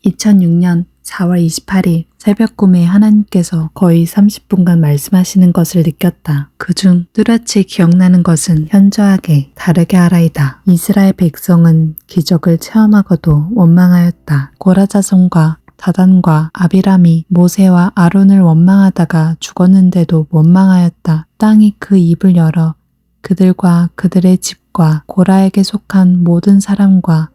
2006년 4월 28일 새벽 꿈에 하나님께서 거의 30분간 말씀하시는 것을 느꼈다. 그중 뚜렷이 기억나는 것은 현저하게 다르게 하라이다. 이스라엘 백성은 기적을 체험하고도 원망하였다. 고라자손과 다단과 아비람이 모세와 아론을 원망하다가 죽었는데도 원망하였다. 땅이 그 입을 열어 그들과 그들의 집과 고라에게 속한 모든 사람과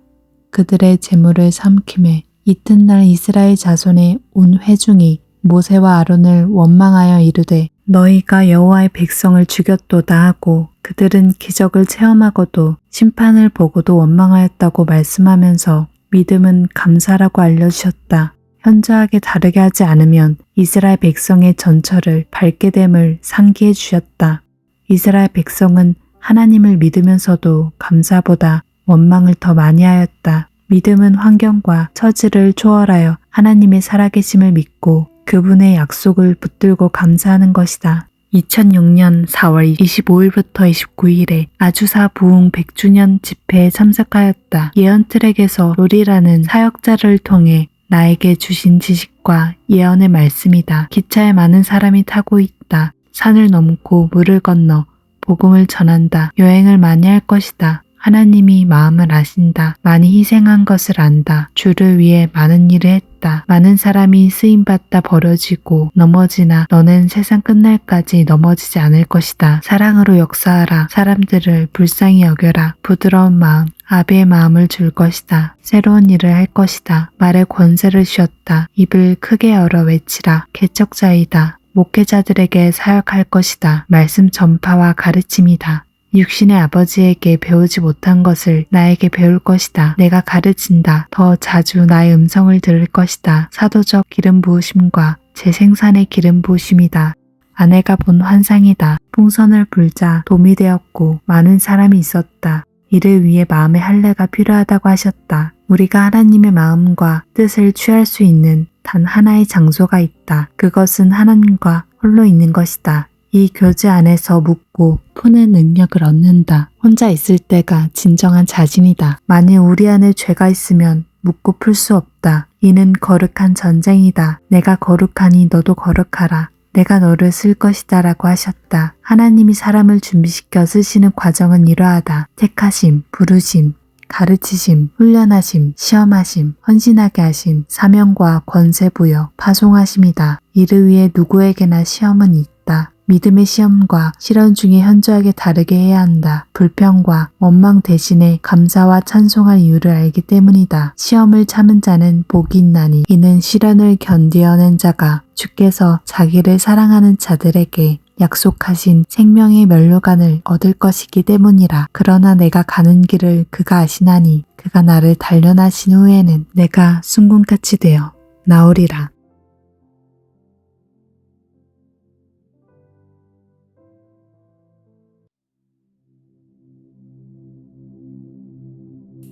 그들의 재물을 삼키매 이튿날 이스라엘 자손의 온 회중이 모세와 아론을 원망하여 이르되 너희가 여호와의 백성을 죽였도다 하고 그들은 기적을 체험하고도 심판을 보고도 원망하였다고 말씀하면서 믿음은 감사라고 알려주셨다. 현저하게 다르게 하지 않으면 이스라엘 백성의 전철을 밟게 됨을 상기해 주셨다. 이스라엘 백성은 하나님을 믿으면서도 감사보다 원망을 더 많이 하였다. 믿음은 환경과 처지를 초월하여 하나님의 살아계심을 믿고 그분의 약속을 붙들고 감사하는 것이다. 2006년 4월 25일부터 29일에 아주사 부흥 100주년 집회에 참석하였다. 예언 트랙에서 롤이라는 사역자를 통해 나에게 주신 지식과 예언의 말씀이다. 기차에 많은 사람이 타고 있다. 산을 넘고 물을 건너 복음을 전한다. 여행을 많이 할 것이다. 하나님이 마음을 아신다. 많이 희생한 것을 안다. 주를 위해 많은 일을 했다. 많은 사람이 쓰임받다 버려지고 넘어지나 너는 세상 끝날까지 넘어지지 않을 것이다. 사랑으로 역사하라. 사람들을 불쌍히 여겨라. 부드러운 마음, 아비의 마음을 줄 것이다. 새로운 일을 할 것이다. 말에 권세를 주었다. 입을 크게 열어 외치라. 개척자이다. 목회자들에게 사역할 것이다. 말씀 전파와 가르침이다. 육신의 아버지에게 배우지 못한 것을 나에게 배울 것이다. 내가 가르친다. 더 자주 나의 음성을 들을 것이다. 사도적 기름 부으심과 재생산의 기름 부으심이다. 아내가 본 환상이다. 풍선을 불자 돔이 되었고 많은 사람이 있었다. 이를 위해 마음의 할례가 필요하다고 하셨다. 우리가 하나님의 마음과 뜻을 취할 수 있는 단 하나의 장소가 있다. 그것은 하나님과 홀로 있는 것이다. 이 교제 안에서 묻고 푸는 능력을 얻는다. 혼자 있을 때가 진정한 자진이다. 만일 우리 안에 죄가 있으면 묻고 풀 수 없다. 이는 거룩한 전쟁이다. 내가 거룩하니 너도 거룩하라. 내가 너를 쓸 것이다 라고 하셨다. 하나님이 사람을 준비시켜 쓰시는 과정은 이러하다. 택하심, 부르심, 가르치심, 훈련하심, 시험하심, 헌신하게 하심, 사명과 권세 부여, 파송하심이다. 이를 위해 누구에게나 시험은 있다. 믿음의 시험과 실현 중에 현저하게 다르게 해야 한다. 불평과 원망 대신에 감사와 찬송할 이유를 알기 때문이다. 시험을 참은 자는 복이 있나니 이는 시련을 견디어낸 자가 주께서 자기를 사랑하는 자들에게 약속하신 생명의 면류관을 얻을 것이기 때문이라. 그러나 내가 가는 길을 그가 아시나니 그가 나를 단련하신 후에는 내가 순금같이 되어 나오리라.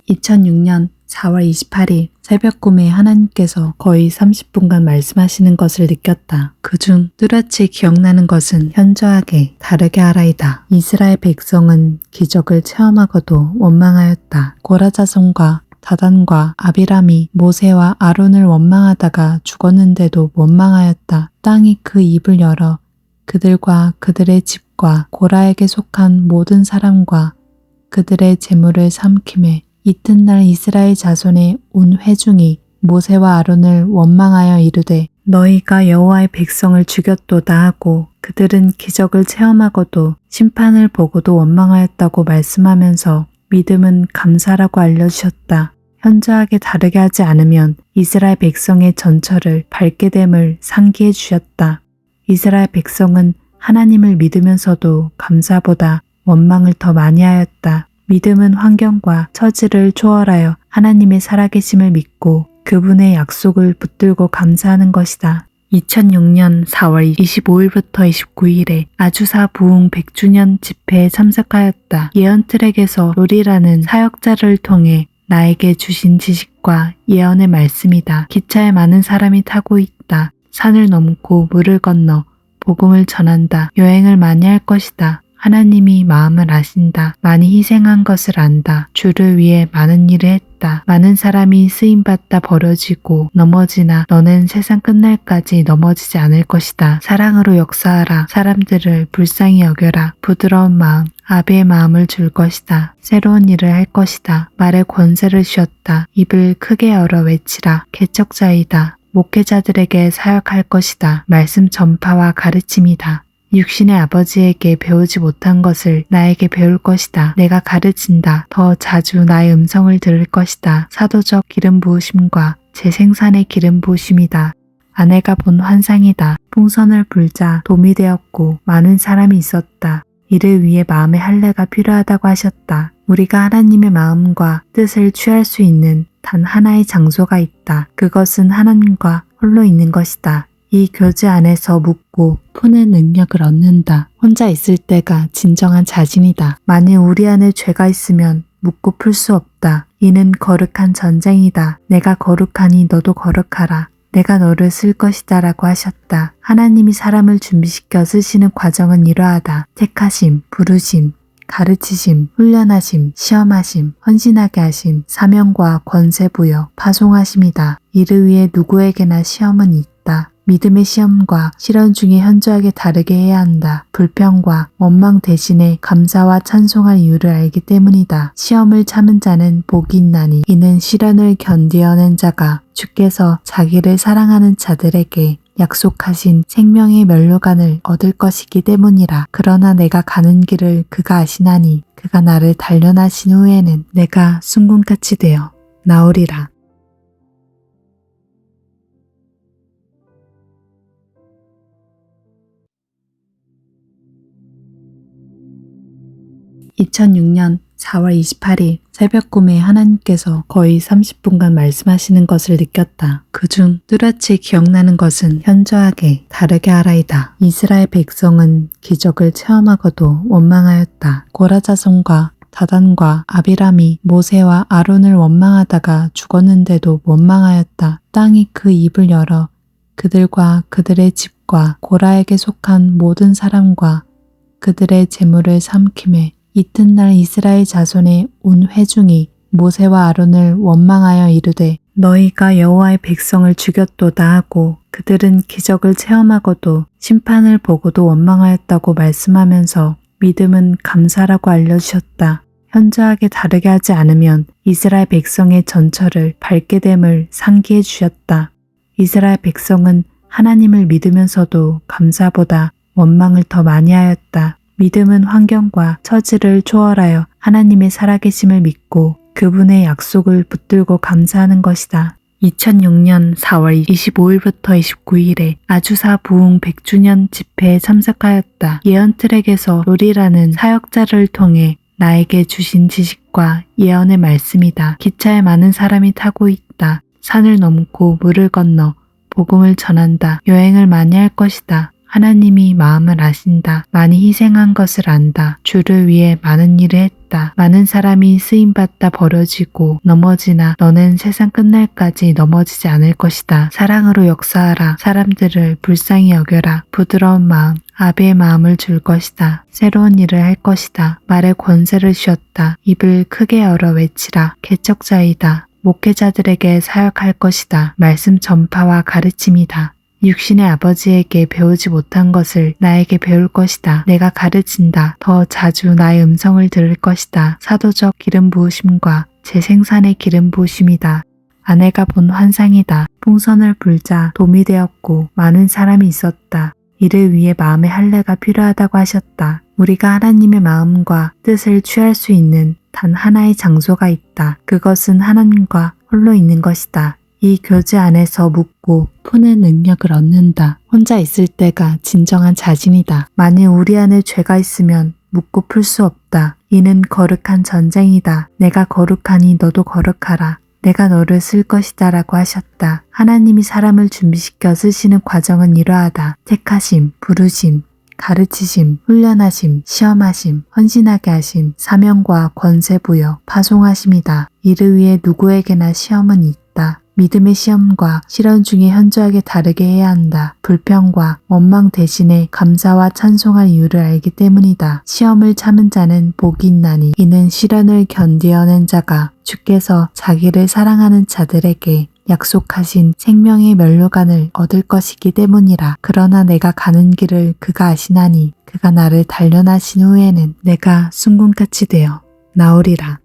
(2006년 4월 28일) 새벽 꿈에 하나님께서 거의 30분간 말씀하시는 것을 느꼈다. 그중 뚜렷이 기억나는 것은 현저하게 다르게 하라이다. 이스라엘 백성은 기적을 체험하고도 원망하였다. 고라자손과 다단과 아비람이 모세와 아론을 원망하다가 죽었는데도 원망하였다. 땅이 그 입을 열어 그들과 그들의 집과 고라에게 속한 모든 사람과 그들의 재물을 삼키매 이튿날 이스라엘 자손의 온 회중이 모세와 아론을 원망하여 이르되 너희가 여호와의 백성을 죽였도다 하고 그들은 기적을 체험하고도 심판을 보고도 원망하였다고 말씀하면서 믿음은 감사라고 알려주셨다. 현저하게 다르게 하지 않으면 이스라엘 백성의 전철을 밟게 됨을 상기해 주셨다. 이스라엘 백성은 하나님을 믿으면서도 감사보다 원망을 더 많이 하였다. 믿음은 환경과 처지를 초월하여 하나님의 살아계심을 믿고 그분의 약속을 붙들고 감사하는 것이다. 2006년 4월 25일부터 29일에 아주사 부흥 100주년 집회에 참석하였다. 예언 트랙에서 롤이라는 사역자를 통해 나에게 주신 지식과 예언의 말씀이다. 기차에 많은 사람이 타고 있다. 산을 넘고 물을 건너 복음을 전한다. 여행을 많이 할 것이다. 하나님이 마음을 아신다. 많이 희생한 것을 안다. 주를 위해 많은 일을 했다. 많은 사람이 쓰임받다 버려지고 넘어지나 너는 세상 끝날까지 넘어지지 않을 것이다. 사랑으로 역사하라. 사람들을 불쌍히 여겨라. 부드러운 마음, 아비의 마음을 줄 것이다. 새로운 일을 할 것이다. 말에 권세를 주었다. 입을 크게 열어 외치라. 개척자이다. 목회자들에게 사역할 것이다. 말씀 전파와 가르침이다. 육신의 아버지에게 배우지 못한 것을 나에게 배울 것이다. 내가 가르친다. 더 자주 나의 음성을 들을 것이다. 사도적 기름 부으심과 재생산의 기름 부으심이다. 아내가 본 환상이다. 풍선을 불자 돔이 되었고 많은 사람이 있었다. 이를 위해 마음의 할례가 필요하다고 하셨다. 우리가 하나님의 마음과 뜻을 취할 수 있는 단 하나의 장소가 있다. 그것은 하나님과 홀로 있는 것이다. 이 교제 안에서 묻고 푸는 능력을 얻는다. 혼자 있을 때가 진정한 자진이다. 만일 우리 안에 죄가 있으면 묻고 풀 수 없다. 이는 거룩한 전쟁이다. 내가 거룩하니 너도 거룩하라. 내가 너를 쓸 것이다 라고 하셨다. 하나님이 사람을 준비시켜 쓰시는 과정은 이러하다. 택하심, 부르심, 가르치심, 훈련하심, 시험하심, 헌신하게 하심, 사명과 권세 부여, 파송하심이다. 이를 위해 누구에게나 시험은 있다. 믿음의 시험과 실현 중에 현저하게 다르게 해야 한다. 불평과 원망 대신에 감사와 찬송할 이유를 알기 때문이다. 시험을 참은 자는 복이 있나니 이는 시련을 견디어낸 자가 주께서 자기를 사랑하는 자들에게 약속하신 생명의 면류관을 얻을 것이기 때문이라. 그러나 내가 가는 길을 그가 아시나니 그가 나를 단련하신 후에는 내가 순금같이 되어 나오리라. (2006년 4월 28일) 새벽 꿈에 하나님께서 거의 30분간 말씀하시는 것을 느꼈다. 그중 뚜렷이 기억나는 것은 현저하게 다르게 하라이다. 이스라엘 백성은 기적을 체험하고도 원망하였다. 고라 자손과 다단과 아비람이 모세와 아론을 원망하다가 죽었는데도 원망하였다. 땅이 그 입을 열어 그들과 그들의 집과 고라에게 속한 모든 사람과 그들의 재물을 삼키매 이튿날 이스라엘 자손의 온 회중이 모세와 아론을 원망하여 이르되 너희가 여호와의 백성을 죽였도다 하고 그들은 기적을 체험하고도 심판을 보고도 원망하였다고 말씀하면서 믿음은 감사라고 알려주셨다. 현저하게 다르게 하지 않으면 이스라엘 백성의 전철을 밟게 됨을 상기해 주셨다. 이스라엘 백성은 하나님을 믿으면서도 감사보다 원망을 더 많이 하였다. 믿음은 환경과 처지를 초월하여 하나님의 살아계심을 믿고 그분의 약속을 붙들고 감사하는 것이다. 2006년 4월 25일부터 29일에 아주사 부흥 100주년 집회에 참석하였다. 예언 트랙에서 롤이라는 사역자를 통해 나에게 주신 지식과 예언의 말씀이다. 기차에 많은 사람이 타고 있다. 산을 넘고 물을 건너 복음을 전한다. 여행을 많이 할 것이다. 하나님이 마음을 아신다. 많이 희생한 것을 안다. 주를 위해 많은 일을 했다. 많은 사람이 쓰임받다 버려지고 넘어지나 너는 세상 끝날까지 넘어지지 않을 것이다. 사랑으로 역사하라. 사람들을 불쌍히 여겨라. 부드러운 마음, 아비의 마음을 줄 것이다. 새로운 일을 할 것이다. 말에 권세를 주었다. 입을 크게 열어 외치라. 개척자이다. 목회자들에게 사역할 것이다. 말씀 전파와 가르침이다. 육신의 아버지에게 배우지 못한 것을 나에게 배울 것이다. 내가 가르친다. 더 자주 나의 음성을 들을 것이다. 사도적 기름 부으심과 재생산의 기름 부으심이다. 아내가 본 환상이다. 풍선을 불자 돔이 되었고 많은 사람이 있었다. 이를 위해 마음의 할례가 필요하다고 하셨다. 우리가 하나님의 마음과 뜻을 취할 수 있는 단 하나의 장소가 있다. 그것은 하나님과 홀로 있는 것이다. 이 교제 안에서 묻고 푸는 능력을 얻는다. 혼자 있을 때가 진정한 자진이다. 만일 우리 안에 죄가 있으면 묻고 풀 수 없다. 이는 거룩한 전쟁이다. 내가 거룩하니 너도 거룩하라. 내가 너를 쓸 것이다 라고 하셨다. 하나님이 사람을 준비시켜 쓰시는 과정은 이러하다. 택하심, 부르심, 가르치심, 훈련하심, 시험하심, 헌신하게 하심, 사명과 권세 부여, 파송하심이다. 이를 위해 누구에게나 시험은 있다. 믿음의 시험과 시련 중에 현저하게 다르게 해야 한다. 불평과 원망 대신에 감사와 찬송할 이유를 알기 때문이다. 시험을 참은 자는 복이 있나니 이는 시련을 견디어낸 자가 주께서 자기를 사랑하는 자들에게 약속하신 생명의 면류관을 얻을 것이기 때문이라. 그러나 내가 가는 길을 그가 아시나니 그가 나를 단련하신 후에는 내가 순금같이 되어 나오리라.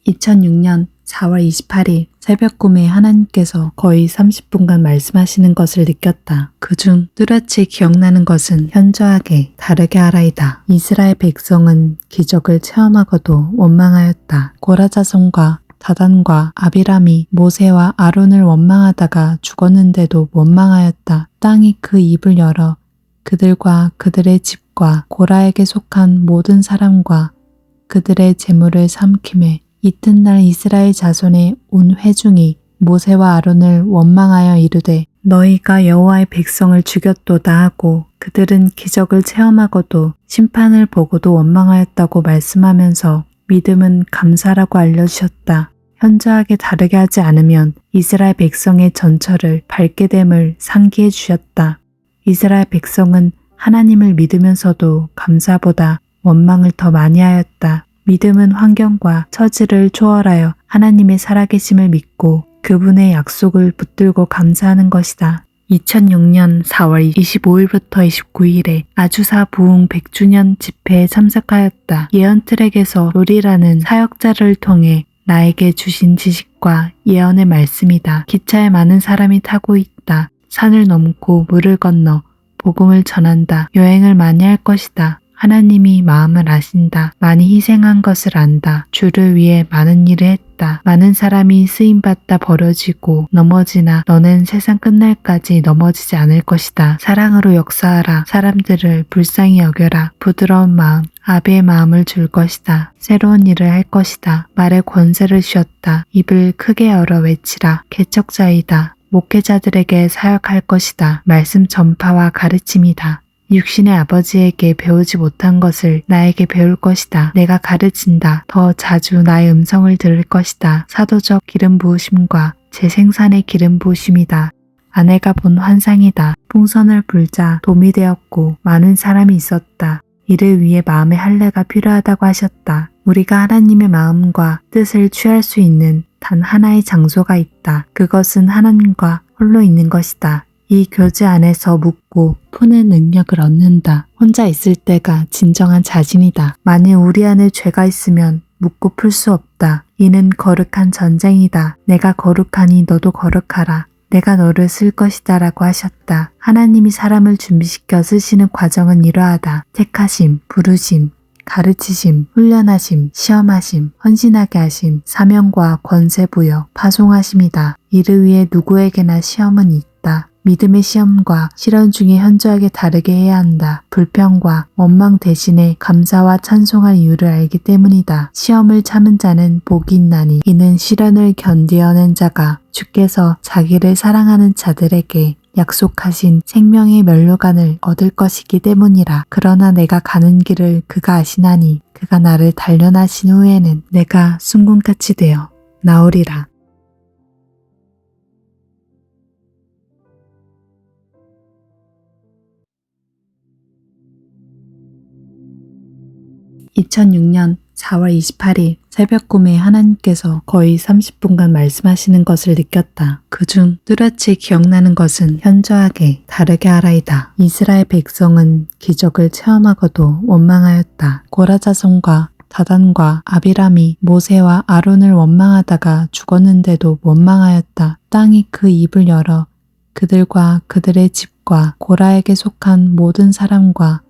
(2006년 4월 28일) 새벽 꿈에 하나님께서 거의 30분간 말씀하시는 것을 느꼈다. 그중 뚜렷이 기억나는 것은 현저하게 다르게 하라이다. 이스라엘 백성은 기적을 체험하고도 원망하였다. 고라자손과 다단과 아비람이 모세와 아론을 원망하다가 죽었는데도 원망하였다. 땅이 그 입을 열어 그들과 그들의 집과 고라에게 속한 모든 사람과 그들의 재물을 삼키매 이튿날 이스라엘 자손의 온 회중이 모세와 아론을 원망하여 이르되 너희가 여호와의 백성을 죽였도다 하고 그들은 기적을 체험하고도 심판을 보고도 원망하였다고 말씀하면서 믿음은 감사라고 알려주셨다. 현저하게 다르게 하지 않으면 이스라엘 백성의 전철을 밟게 됨을 상기해 주셨다. 이스라엘 백성은 하나님을 믿으면서도 감사보다 원망을 더 많이 하였다. 믿음은 환경과 처지를 초월하여 하나님의 살아계심을 믿고 그분의 약속을 붙들고 감사하는 것이다. 2006년 4월 25일부터 29일에 아주사 부흥 100주년 집회에 참석하였다. 예언 트랙에서 롤이라는 사역자를 통해 나에게 주신 지식과 예언의 말씀이다. 기차에 많은 사람이 타고 있다. 산을 넘고 물을 건너 복음을 전한다. 여행을 많이 할 것이다. 하나님이 마음을 아신다. 많이 희생한 것을 안다. 주를 위해 많은 일을 했다. 많은 사람이 쓰임받다 버려지고 넘어지나 너는 세상 끝날까지 넘어지지 않을 것이다. 사랑으로 역사하라. 사람들을 불쌍히 여겨라. 부드러운 마음, 아비의 마음을 줄 것이다. 새로운 일을 할 것이다. 말에 권세를 주었다. 입을 크게 열어 외치라. 개척자이다. 목회자들에게 사역할 것이다. 말씀 전파와 가르침이다. 육신의 아버지에게 배우지 못한 것을 나에게 배울 것이다. 내가 가르친다. 더 자주 나의 음성을 들을 것이다. 사도적 기름 부으심과 재생산의 기름 부으심이다. 아내가 본 환상이다. 풍선을 불자 돔이 되었고 많은 사람이 있었다. 이를 위해 마음의 할례가 필요하다고 하셨다. 우리가 하나님의 마음과 뜻을 취할 수 있는 단 하나의 장소가 있다. 그것은 하나님과 홀로 있는 것이다. 이 교제 안에서 묻고 푸는 능력을 얻는다. 혼자 있을 때가 진정한 자진이다. 만일 우리 안에 죄가 있으면 묻고 풀 수 없다. 이는 거룩한 전쟁이다. 내가 거룩하니 너도 거룩하라. 내가 너를 쓸 것이다 라고 하셨다. 하나님이 사람을 준비시켜 쓰시는 과정은 이러하다. 택하심, 부르심, 가르치심, 훈련하심, 시험하심, 헌신하게 하심, 사명과 권세 부여, 파송하심이다. 이를 위해 누구에게나 시험은 있다. 믿음의 시험과 시련 중에 현저하게 다르게 해야 한다. 불평과 원망 대신에 감사와 찬송할 이유를 알기 때문이다. 시험을 참은 자는 복이 있나니 이는 시련을 견디어낸 자가 주께서 자기를 사랑하는 자들에게 약속하신 생명의 면류관을 얻을 것이기 때문이라. 그러나 내가 가는 길을 그가 아시나니 그가 나를 단련하신 후에는 내가 순금같이 되어 나오리라. (2006년 4월 28일) 새벽 꿈에 하나님께서 거의 30분간 말씀하시는 것을 느꼈다. 그중 뚜렷이 기억나는 것은 현저하게 다르게 하라이다. 이스라엘 백성은 기적을 체험하고도 원망하였다. 고라자손과 다단과 아비람이 모세와 아론을 원망하다가 죽었는데도 원망하였다. 땅이 그 입을 열어 그들과 그들의 집과 고라에게 속한 모든 사람과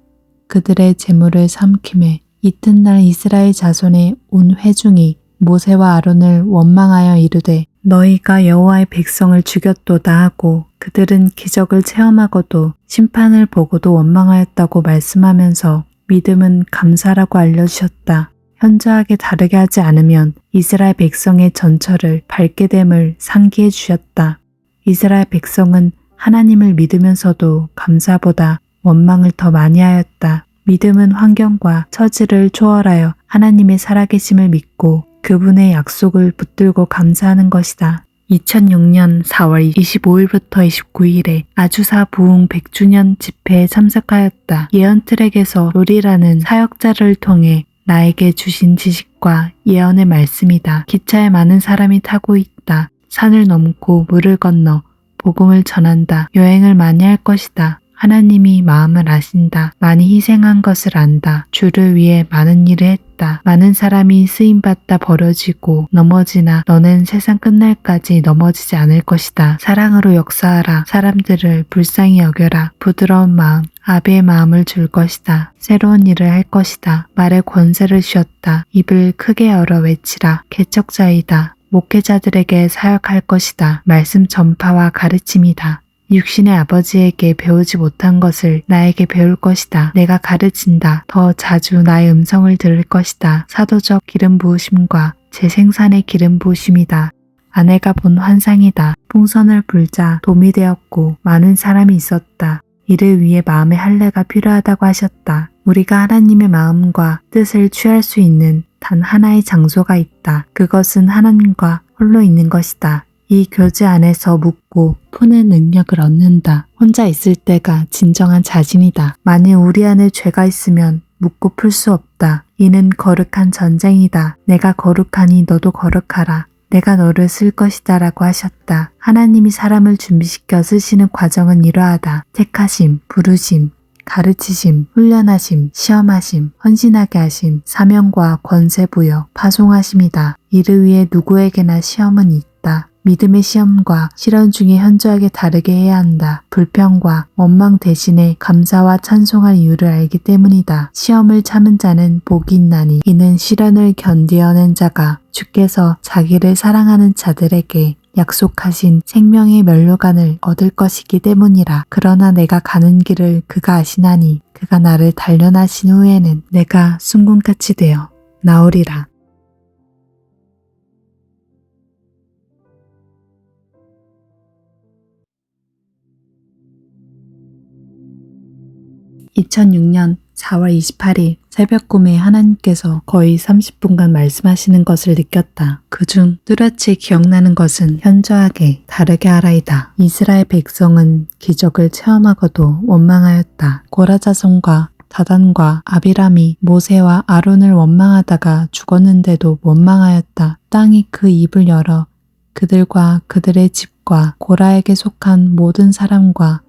그들의 재물을 삼키매 이튿날 이스라엘 자손의 온 회중이 모세와 아론을 원망하여 이르되 너희가 여호와의 백성을 죽였도다 하고 그들은 기적을 체험하고도 심판을 보고도 원망하였다고 말씀하면서 믿음은 감사라고 알려주셨다. 현저하게 다르게 하지 않으면 이스라엘 백성의 전철을 밟게 됨을 상기해 주셨다. 이스라엘 백성은 하나님을 믿으면서도 감사보다 원망을 더 많이 하였다. 믿음은 환경과 처지를 초월하여 하나님의 살아계심을 믿고 그분의 약속을 붙들고 감사하는 것이다. 2006년 4월 25일부터 29일에 아주사 부흥 100주년 집회에 참석하였다. 예언 트랙에서 롤이라는 사역자를 통해 나에게 주신 지식과 예언의 말씀이다. 기차에 많은 사람이 타고 있다. 산을 넘고 물을 건너 복음을 전한다. 여행을 많이 할 것이다. 하나님이 마음을 아신다. 많이 희생한 것을 안다. 주를 위해 많은 일을 했다. 많은 사람이 쓰임받다 버려지고 넘어지나 너는 세상 끝날까지 넘어지지 않을 것이다. 사랑으로 역사하라. 사람들을 불쌍히 여겨라. 부드러운 마음, 아비의 마음을 줄 것이다. 새로운 일을 할 것이다. 말에 권세를 주었다. 입을 크게 열어 외치라. 개척자이다. 목회자들에게 사역할 것이다. 말씀 전파와 가르침이다. 육신의 아버지에게 배우지 못한 것을 나에게 배울 것이다. 내가 가르친다. 더 자주 나의 음성을 들을 것이다. 사도적 기름 부으심과 재생산의 기름 부으심이다. 아내가 본 환상이다. 풍선을 불자 돔이 되었고 많은 사람이 있었다. 이를 위해 마음의 할례가 필요하다고 하셨다. 우리가 하나님의 마음과 뜻을 취할 수 있는 단 하나의 장소가 있다. 그것은 하나님과 홀로 있는 것이다. 이 교제 안에서 묻고 푸는 능력을 얻는다. 혼자 있을 때가 진정한 자진이다. 만일 우리 안에 죄가 있으면 묻고 풀 수 없다. 이는 거룩한 전쟁이다. 내가 거룩하니 너도 거룩하라. 내가 너를 쓸 것이다 라고 하셨다. 하나님이 사람을 준비시켜 쓰시는 과정은 이러하다. 택하심, 부르심, 가르치심, 훈련하심, 시험하심, 헌신하게 하심, 사명과 권세 부여, 파송하심이다. 이를 위해 누구에게나 시험은 있다. 믿음의 시험과 실현 중에 현저하게 다르게 해야 한다. 불평과 원망 대신에 감사와 찬송할 이유를 알기 때문이다. 시험을 참은 자는 복이 있나니 이는 시련을 견디어낸 자가 주께서 자기를 사랑하는 자들에게 약속하신 생명의 면류관을 얻을 것이기 때문이라. 그러나 내가 가는 길을 그가 아시나니 그가 나를 단련하신 후에는 내가 순금같이 되어 나오리라. (2006년 4월 28일) 새벽 꿈에 하나님께서 거의 30분간 말씀하시는 것을 느꼈다. 그중 뚜렷이 기억나는 것은 현저하게 다르게 하라이다. 이스라엘 백성은 기적을 체험하고도 원망하였다. 고라 자손과 다단과 아비람이 모세와 아론을 원망하다가 죽었는데도 원망하였다. 땅이 그 입을 열어 그들과 그들의 집과 고라에게 속한 모든 사람과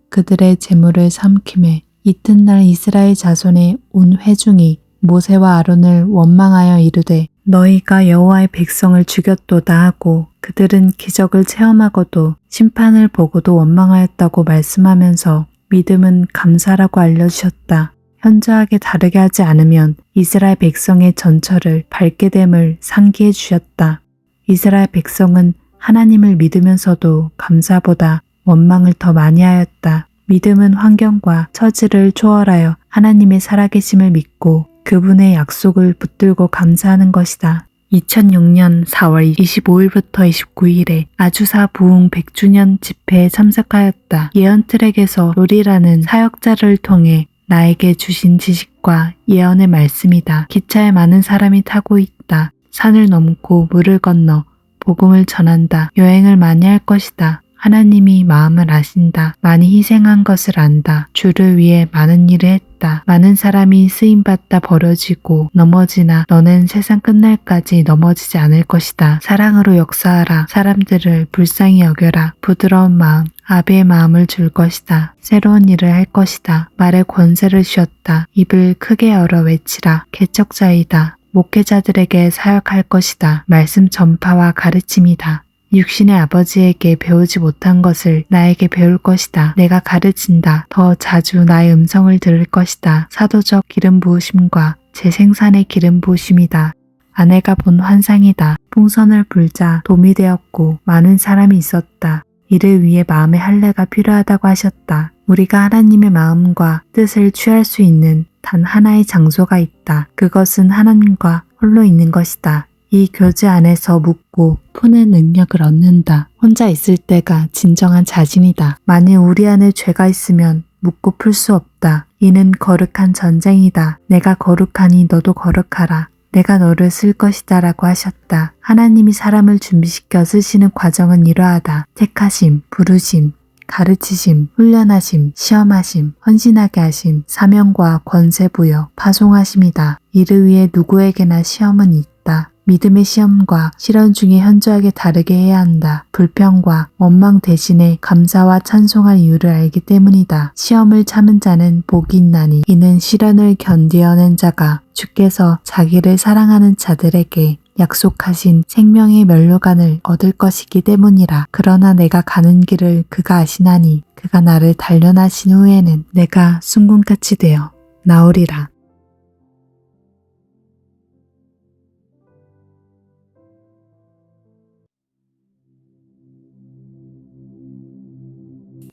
그들의 재물을 삼키매 이튿날 이스라엘 자손의 온 회중이 모세와 아론을 원망하여 이르되 너희가 여호와의 백성을 죽였도다 하고 그들은 기적을 체험하고도 심판을 보고도 원망하였다고 말씀하면서 믿음은 감사라고 알려주셨다. 현저하게 다르게 하지 않으면 이스라엘 백성의 전철을 밟게 됨을 상기해 주셨다. 이스라엘 백성은 하나님을 믿으면서도 감사보다 원망을 더 많이 하였다. 믿음은 환경과 처지를 초월하여 하나님의 살아계심을 믿고 그분의 약속을 붙들고 감사하는 것이다. 2006년 4월 25일부터 29일에 아주사 부흥 100주년 집회에 참석하였다. 예언 트랙에서 롤이라는 사역자를 통해 나에게 주신 지식과 예언의 말씀이다. 기차에 많은 사람이 타고 있다. 산을 넘고 물을 건너 복음을 전한다. 여행을 많이 할 것이다. 하나님이 마음을 아신다. 많이 희생한 것을 안다. 주를 위해 많은 일을 했다. 많은 사람이 쓰임받다 버려지고 넘어지나 너는 세상 끝날까지 넘어지지 않을 것이다. 사랑으로 역사하라. 사람들을 불쌍히 여겨라. 부드러운 마음, 아비의 마음을 줄 것이다. 새로운 일을 할 것이다. 말에 권세를 주었다. 입을 크게 열어 외치라. 개척자이다. 목회자들에게 사역할 것이다. 말씀 전파와 가르침이다. 육신의 아버지에게 배우지 못한 것을 나에게 배울 것이다. 내가 가르친다. 더 자주 나의 음성을 들을 것이다. 사도적 기름 부으심과 재생산의 기름 부으심이다. 아내가 본 환상이다. 풍선을 불자 돔이 되었고 많은 사람이 있었다. 이를 위해 마음의 할례가 필요하다고 하셨다. 우리가 하나님의 마음과 뜻을 취할 수 있는 단 하나의 장소가 있다. 그것은 하나님과 홀로 있는 것이다. 이 교제 안에서 묻고 푸는 능력을 얻는다. 혼자 있을 때가 진정한 자진이다. 만일 우리 안에 죄가 있으면 묻고 풀 수 없다. 이는 거룩한 전쟁이다. 내가 거룩하니 너도 거룩하라. 내가 너를 쓸 것이다 라고 하셨다. 하나님이 사람을 준비시켜 쓰시는 과정은 이러하다. 택하심, 부르심, 가르치심, 훈련하심, 시험하심, 헌신하게 하심, 사명과 권세 부여, 파송하심이다. 이를 위해 누구에게나 시험은 있다. 믿음의 시험과 실현 중에 현저하게 다르게 해야 한다. 불평과 원망 대신에 감사와 찬송할 이유를 알기 때문이다. 시험을 참은 자는 복이 있나니 이는 시련을 견디어낸 자가 주께서 자기를 사랑하는 자들에게 약속하신 생명의 면류관을 얻을 것이기 때문이라. 그러나 내가 가는 길을 그가 아시나니 그가 나를 단련하신 후에는 내가 순금같이 되어 나오리라.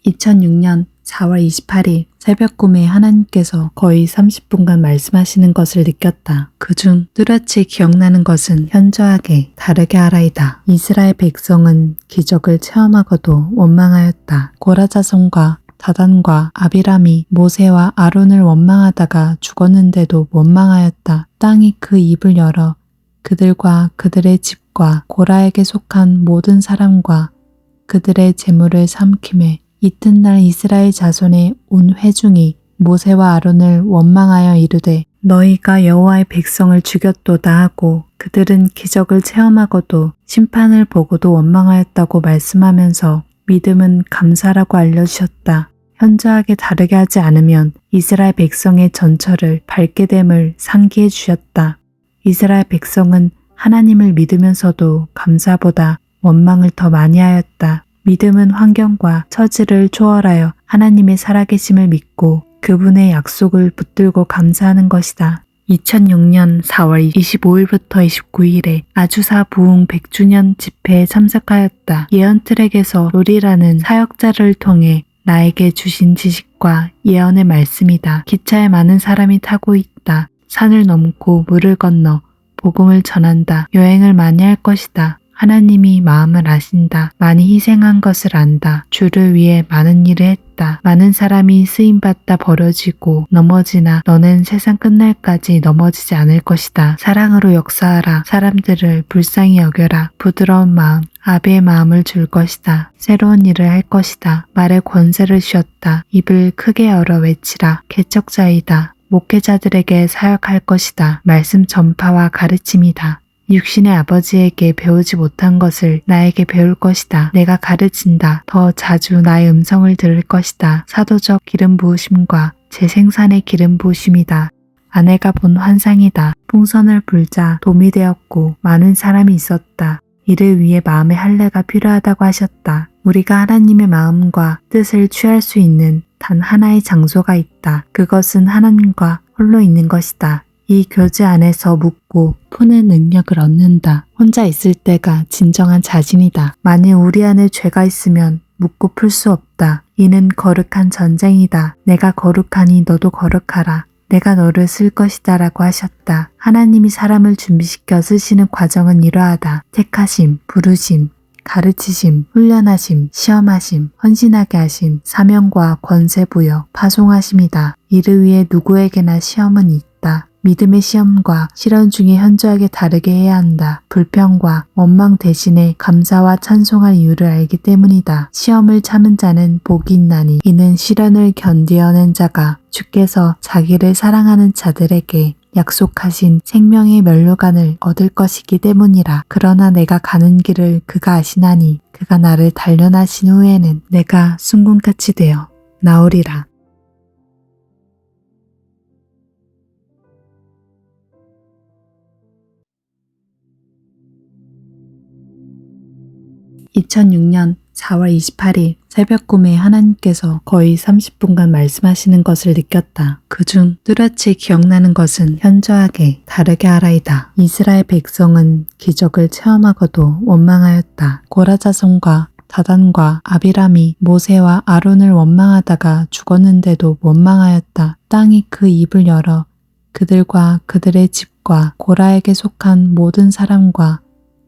(2006년 4월 28일) 새벽 꿈에 하나님께서 거의 30분간 말씀하시는 것을 느꼈다. 그중 뚜렷이 기억나는 것은 현저하게 다르게 하라이다. 이스라엘 백성은 기적을 체험하고도 원망하였다. 고라 자손과 다단과 아비람이 모세와 아론을 원망하다가 죽었는데도 원망하였다. 땅이 그 입을 열어 그들과 그들의 집과 고라에게 속한 모든 사람과 그들의 재물을 삼키매 이튿날 이스라엘 자손의 온 회중이 모세와 아론을 원망하여 이르되 너희가 여호와의 백성을 죽였도다 하고 그들은 기적을 체험하고도 심판을 보고도 원망하였다고 말씀하면서 믿음은 감사라고 알려주셨다. 현저하게 다르게 하지 않으면 이스라엘 백성의 전철을 밟게 됨을 상기해 주셨다. 이스라엘 백성은 하나님을 믿으면서도 감사보다 원망을 더 많이 하였다. 믿음은 환경과 처지를 초월하여 하나님의 살아계심을 믿고 그분의 약속을 붙들고 감사하는 것이다. 2006년 4월 25일부터 29일에 아주사 부흥 100주년 집회에 참석하였다. 예언 트랙에서 롤이라는 사역자를 통해 나에게 주신 지식과 예언의 말씀이다. 기차에 많은 사람이 타고 있다. 산을 넘고 물을 건너 복음을 전한다. 여행을 많이 할 것이다. 하나님이 마음을 아신다. 많이 희생한 것을 안다. 주를 위해 많은 일을 했다. 많은 사람이 쓰임받다 버려지고 넘어지나 너는 세상 끝날까지 넘어지지 않을 것이다. 사랑으로 역사하라. 사람들을 불쌍히 여겨라. 부드러운 마음, 아비의 마음을 줄 것이다. 새로운 일을 할 것이다. 말에 권세를 주었다. 입을 크게 열어 외치라. 개척자이다. 목회자들에게 사역할 것이다. 말씀 전파와 가르침이다. 육신의 아버지에게 배우지 못한 것을 나에게 배울 것이다. 내가 가르친다. 더 자주 나의 음성을 들을 것이다. 사도적 기름 부으심과 재생산의 기름 부으심이다. 아내가 본 환상이다. 풍선을 불자 돔이 되었고 많은 사람이 있었다. 이를 위해 마음의 할례가 필요하다고 하셨다. 우리가 하나님의 마음과 뜻을 취할 수 있는 단 하나의 장소가 있다. 그것은 하나님과 홀로 있는 것이다. 이 교제 안에서 묻고 푸는 능력을 얻는다. 혼자 있을 때가 진정한 자진이다. 만일 우리 안에 죄가 있으면 묻고 풀 수 없다. 이는 거룩한 전쟁이다. 내가 거룩하니 너도 거룩하라. 내가 너를 쓸 것이다 라고 하셨다. 하나님이 사람을 준비시켜 쓰시는 과정은 이러하다. 택하심, 부르심, 가르치심, 훈련하심, 시험하심, 헌신하게 하심, 사명과 권세 부여, 파송하심이다. 이를 위해 누구에게나 시험은 있다. 믿음의 시험과 실현 중에 현저하게 다르게 해야 한다. 불평과 원망 대신에 감사와 찬송할 이유를 알기 때문이다. 시험을 참은 자는 복이 있나니 이는 시련을 견디어낸 자가 주께서 자기를 사랑하는 자들에게 약속하신 생명의 면류관을 얻을 것이기 때문이라. 그러나 내가 가는 길을 그가 아시나니 그가 나를 단련하신 후에는 내가 순금같이 되어 나오리라. (2006년 4월 28일) 새벽 꿈에 하나님께서 거의 30분간 말씀하시는 것을 느꼈다. 그중 뚜렷이 기억나는 것은 현저하게 다르게 하라이다. 이스라엘 백성은 기적을 체험하고도 원망하였다. 고라 자손과 다단과 아비람이 모세와 아론을 원망하다가 죽었는데도 원망하였다. 땅이 그 입을 열어 그들과 그들의 집과 고라에게 속한 모든 사람과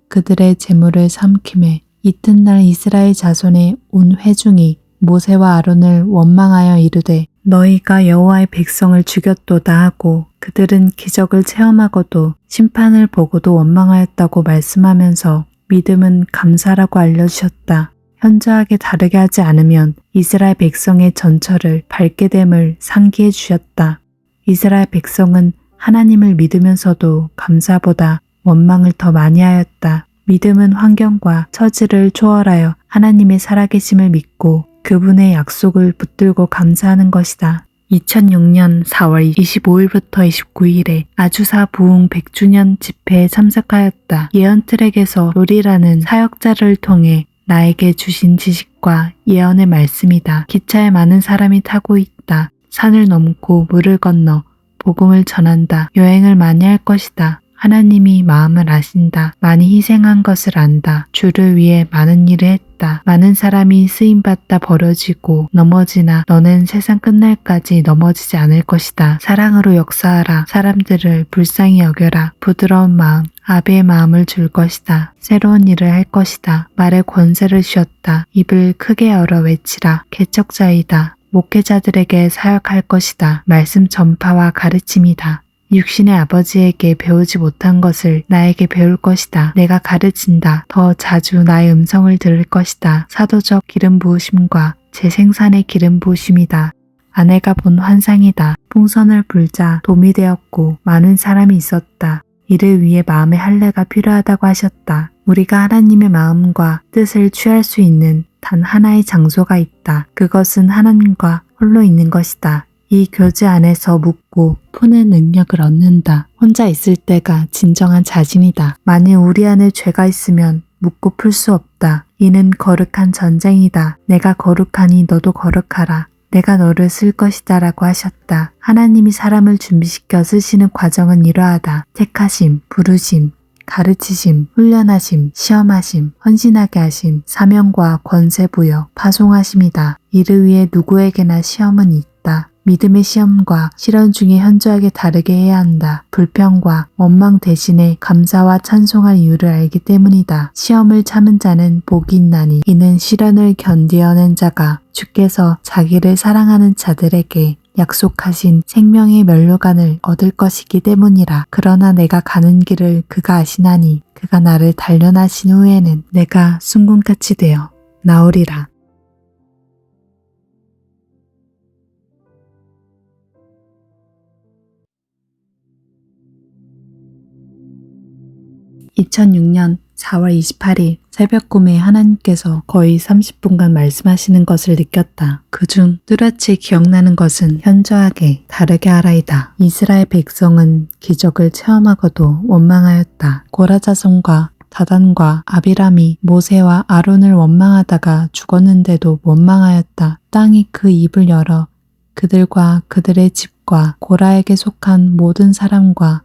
그들의 재물을 삼키매 이튿날 이스라엘 자손의 온 회중이 모세와 아론을 원망하여 이르되 너희가 여호와의 백성을 죽였도다 하고 그들은 기적을 체험하고도 심판을 보고도 원망하였다고 말씀하면서 믿음은 감사라고 알려주셨다. 현저하게 다르게 하지 않으면 이스라엘 백성의 전철을 밟게 됨을 상기해 주셨다. 이스라엘 백성은 하나님을 믿으면서도 감사보다 원망을 더 많이 하였다. 믿음은 환경과 처지를 초월하여 하나님의 살아계심을 믿고 그분의 약속을 붙들고 감사하는 것이다. 2006년 4월 25일부터 29일에 아주사 부흥 100주년 집회에 참석하였다. 예언 트랙에서 롤이라는 사역자를 통해 나에게 주신 지식과 예언의 말씀이다. 기차에 많은 사람이 타고 있다. 산을 넘고 물을 건너 복음을 전한다. 여행을 많이 할 것이다. 하나님이 마음을 아신다. 많이 희생한 것을 안다. 주를 위해 많은 일을 했다. 많은 사람이 쓰임받다 버려지고 넘어지나 너는 세상 끝날까지 넘어지지 않을 것이다. 사랑으로 역사하라. 사람들을 불쌍히 여겨라. 부드러운 마음, 아비의 마음을 줄 것이다. 새로운 일을 할 것이다. 말에 권세를 주었다. 입을 크게 열어 외치라. 개척자이다. 목회자들에게 사역할 것이다. 말씀 전파와 가르침이다. 육신의 아버지에게 배우지 못한 것을 나에게 배울 것이다. 내가 가르친다. 더 자주 나의 음성을 들을 것이다. 사도적 기름 부으심과 재생산의 기름 부으심이다. 아내가 본 환상이다. 풍선을 불자 돔이 되었고 많은 사람이 있었다. 이를 위해 마음의 할례가 필요하다고 하셨다. 우리가 하나님의 마음과 뜻을 취할 수 있는 단 하나의 장소가 있다. 그것은 하나님과 홀로 있는 것이다. 이 교제 안에서 묻고 푸는 능력을 얻는다. 혼자 있을 때가 진정한 자진이다. 만일 우리 안에 죄가 있으면 묻고 풀 수 없다. 이는 거룩한 전쟁이다. 내가 거룩하니 너도 거룩하라. 내가 너를 쓸 것이다 라고 하셨다. 하나님이 사람을 준비시켜 쓰시는 과정은 이러하다. 택하심, 부르심, 가르치심, 훈련하심, 시험하심, 헌신하게 하심, 사명과 권세 부여, 파송하심이다. 이를 위해 누구에게나 시험은 있다. 믿음의 시험과 실현 중에 현저하게 다르게 해야 한다. 불평과 원망 대신에 감사와 찬송할 이유를 알기 때문이다. 시험을 참은 자는 복이 있나니 이는 시련을 견디어낸 자가 주께서 자기를 사랑하는 자들에게 약속하신 생명의 면류관을 얻을 것이기 때문이라. 그러나 내가 가는 길을 그가 아시나니 그가 나를 단련하신 후에는 내가 순금같이 되어 나오리라. (2006년 4월 28일) 새벽 꿈에 하나님께서 거의 30분간 말씀하시는 것을 느꼈다. 그중 뚜렷이 기억나는 것은 현저하게 다르게 하라이다. 이스라엘 백성은 기적을 체험하고도 원망하였다. 고라 자손과 다단과 아비람이 모세와 아론을 원망하다가 죽었는데도 원망하였다. 땅이 그 입을 열어 그들과 그들의 집과 고라에게 속한 모든 사람과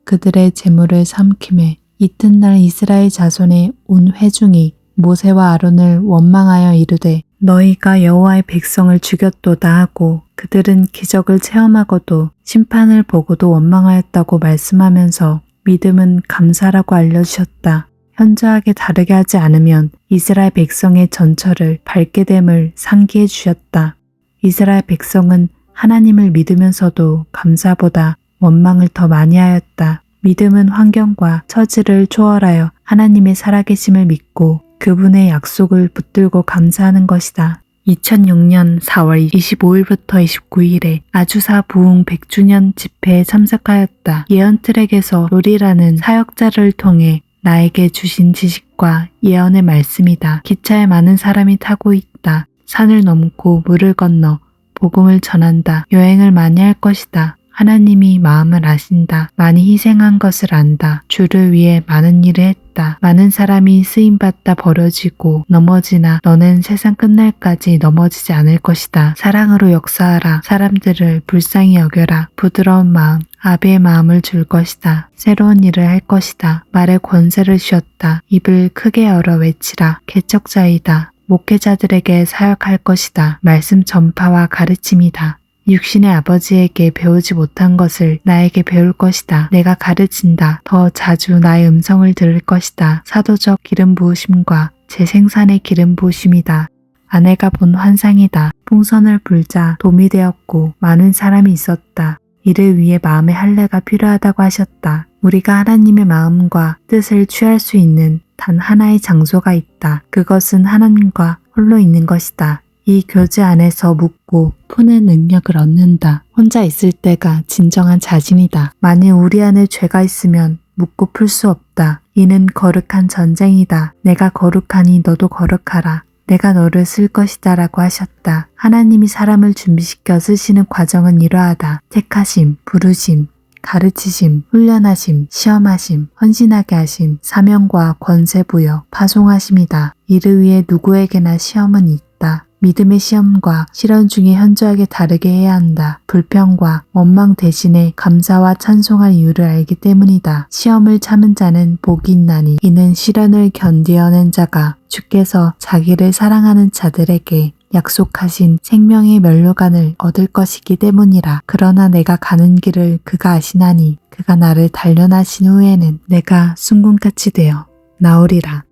그들의 재물을 삼키매 이튿날 이스라엘 자손의 온 회중이 모세와 아론을 원망하여 이르되 너희가 여호와의 백성을 죽였도다 하고 그들은 기적을 체험하고도 심판을 보고도 원망하였다고 말씀하면서 믿음은 감사라고 알려주셨다. 현저하게 다르게 하지 않으면 이스라엘 백성의 전철을 밟게 됨을 상기해 주셨다. 이스라엘 백성은 하나님을 믿으면서도 감사보다 원망을 더 많이 하였다. 믿음은 환경과 처지를 초월하여 하나님의 살아계심을 믿고 그분의 약속을 붙들고 감사하는 것이다. 2006년 4월 25일부터 29일에 아주사 부흥 100주년 집회에 참석하였다. 예언 트랙에서 롤이라는 사역자를 통해 나에게 주신 지식과 예언의 말씀이다. 기차에 많은 사람이 타고 있다. 산을 넘고 물을 건너 복음을 전한다. 여행을 많이 할 것이다. 하나님이 마음을 아신다. 많이 희생한 것을 안다. 주를 위해 많은 일을 했다. 많은 사람이 쓰임받다 버려지고 넘어지나 너는 세상 끝날까지 넘어지지 않을 것이다. 사랑으로 역사하라. 사람들을 불쌍히 여겨라. 부드러운 마음, 아비의 마음을 줄 것이다. 새로운 일을 할 것이다. 말에 권세를 주었다. 입을 크게 열어 외치라. 개척자이다. 목회자들에게 사역할 것이다. 말씀 전파와 가르침이다. 육신의 아버지에게 배우지 못한 것을 나에게 배울 것이다. 내가 가르친다. 더 자주 나의 음성을 들을 것이다. 사도적 기름 부으심과 재생산의 기름 부으심이다. 아내가 본 환상이다. 풍선을 불자 돔이 되었고 많은 사람이 있었다. 이를 위해 마음의 할례가 필요하다고 하셨다. 우리가 하나님의 마음과 뜻을 취할 수 있는 단 하나의 장소가 있다. 그것은 하나님과 홀로 있는 것이다. 이 교제 안에서 묻고 푸는 능력을 얻는다. 혼자 있을 때가 진정한 자진이다. 만일 우리 안에 죄가 있으면 묻고 풀 수 없다. 이는 거룩한 전쟁이다. 내가 거룩하니 너도 거룩하라. 내가 너를 쓸 것이다 라고 하셨다. 하나님이 사람을 준비시켜 쓰시는 과정은 이러하다. 택하심, 부르심, 가르치심, 훈련하심, 시험하심, 헌신하게 하심, 사명과 권세 부여, 파송하심이다. 이를 위해 누구에게나 시험은 있다. 믿음의 시험과 실현 중에 현저하게 다르게 해야 한다. 불평과 원망 대신에 감사와 찬송할 이유를 알기 때문이다. 시험을 참은 자는 복이 있나니 이는 시련을 견디어낸 자가 주께서 자기를 사랑하는 자들에게 약속하신 생명의 면류관을 얻을 것이기 때문이라. 그러나 내가 가는 길을 그가 아시나니 그가 나를 단련하신 후에는 내가 순금같이 되어 나오리라.